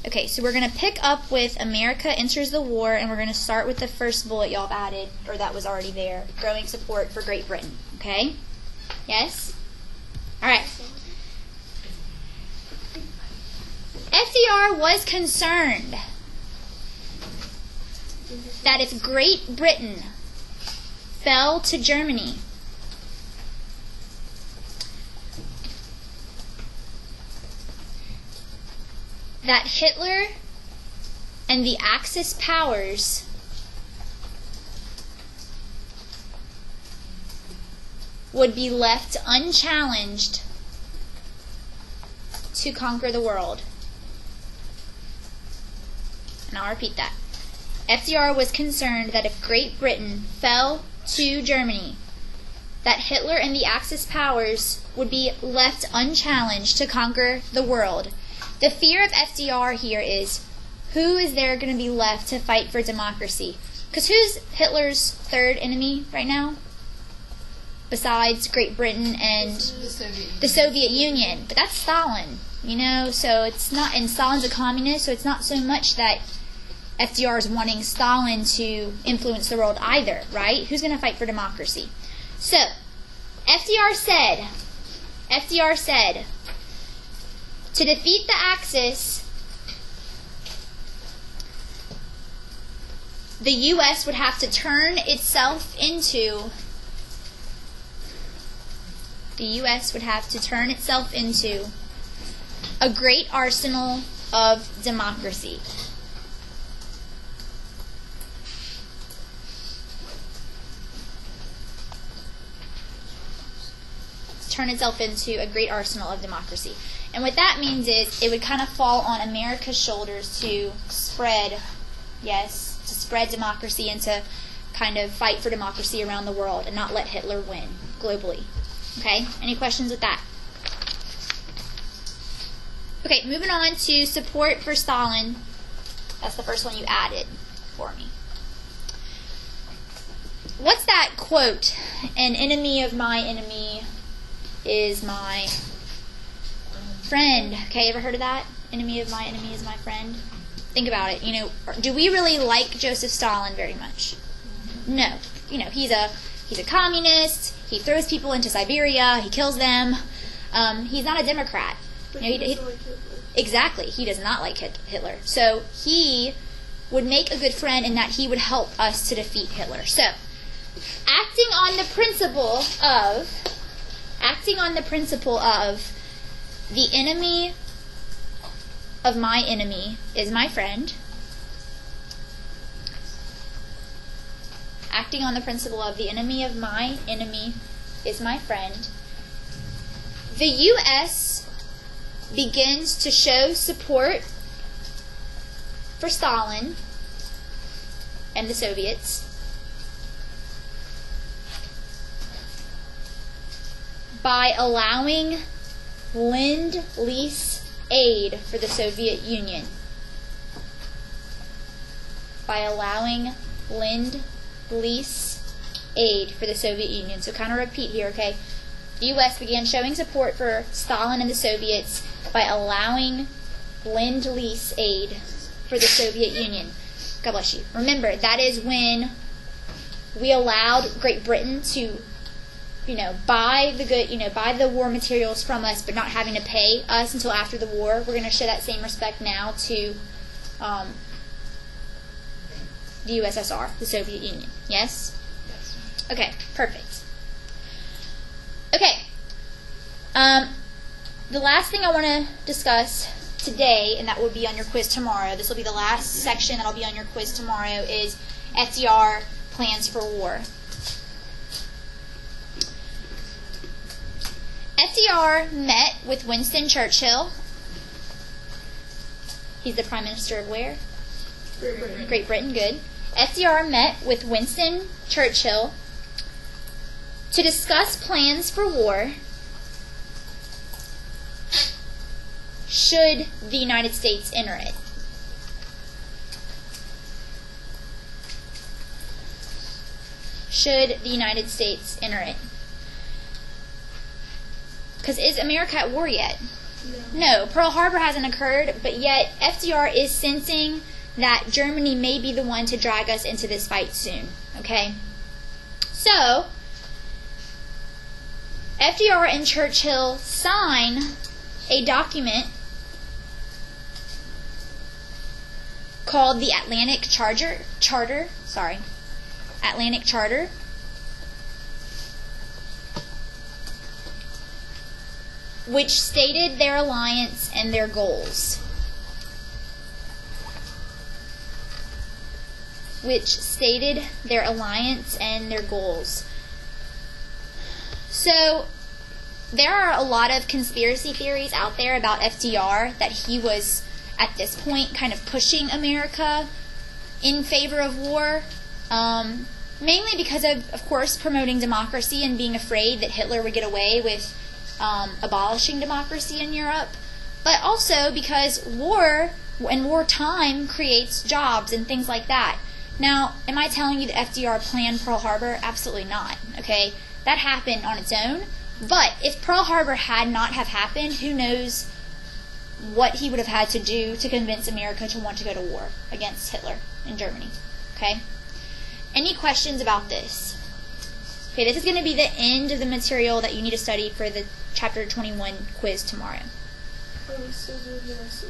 Okay, so we're going to pick up with America enters the war, and we're going to start with the first bullet y'all have added, or that was already there, growing support for Great Britain. Okay? Yes? All right. FDR was concerned that if Great Britain fell to Germany, that Hitler and the Axis powers would be left unchallenged to conquer the world. And I'll repeat that. FDR was concerned that if Great Britain fell to Germany, that Hitler and the Axis powers would be left unchallenged to conquer the world. The fear of FDR here is, who is there going to be left to fight for democracy? Because who's Hitler's third enemy right now? Besides Great Britain and the Soviet Union. But that's Stalin, you know, so it's not, and Stalin's a communist, so it's not so much that FDR is wanting Stalin to influence the world either, right? Who's going to fight for democracy? So, FDR said, to defeat the Axis, the U.S. would have to turn itself into a great arsenal of democracy. Turn itself into a great arsenal of democracy. And what that means is it would kind of fall on America's shoulders to spread democracy and to kind of fight for democracy around the world and not let Hitler win globally. Okay? Any questions with that? Okay, moving on to support for Stalin. That's the first one you added for me. What's that quote? An enemy of my enemy is my friend. Okay, ever heard of that? Enemy of my enemy is my friend. Think about it. You know, do we really like Joseph Stalin very much? No. You know, he's a communist. He throws people into Siberia. He kills them. He's not a Democrat. But you know, he doesn't like Hitler. Exactly. He does not like Hitler. So he would make a good friend in that he would help us to defeat Hitler. So, acting on the principle of the enemy of my enemy is my friend. Acting on the principle of the enemy of my enemy is my friend. The U.S. begins to show support for Stalin and the Soviets by allowing Lend-Lease aid for the Soviet Union. By allowing Lend-Lease aid for the Soviet Union. So kind of repeat here, okay? The U.S. began showing support for Stalin and the Soviets by allowing Lend-Lease aid for the Soviet Union. God bless you. Remember, that is when we allowed Great Britain to buy the war materials from us, but not having to pay us until after the war. We're going to show that same respect now to the USSR, the Soviet Union. Yes? Yes. Okay, perfect. Okay. The last thing I want to discuss today, and that will be on your quiz tomorrow, this will be the last section that will be on your quiz tomorrow, is FDR plans for war. FDR met with Winston Churchill. He's the Prime Minister of where? Great Britain. Great Britain, good. FDR met with Winston Churchill to discuss plans for war should the United States enter it. Should the United States enter it? Because is America at war yet? No, Pearl Harbor hasn't occurred, but yet FDR is sensing that Germany may be the one to drag us into this fight soon. Okay? So, FDR and Churchill sign a document called the Atlantic Charter, Atlantic Charter, which stated their alliance and their goals. So, there are a lot of conspiracy theories out there about FDR, that he was, at this point, kind of pushing America in favor of war, mainly because of course, promoting democracy and being afraid that Hitler would get away with abolishing democracy in Europe, but also because war and wartime creates jobs and things like that. Now, am I telling you that FDR planned Pearl Harbor? Absolutely not. Okay, that happened on its own. But if Pearl Harbor had not have happened, who knows what he would have had to do to convince America to want to go to war against Hitler in Germany. Okay? Any questions about this? Okay, this is going to be the end of the material that you need to study for the Chapter 21 quiz tomorrow. How many scissors did I see?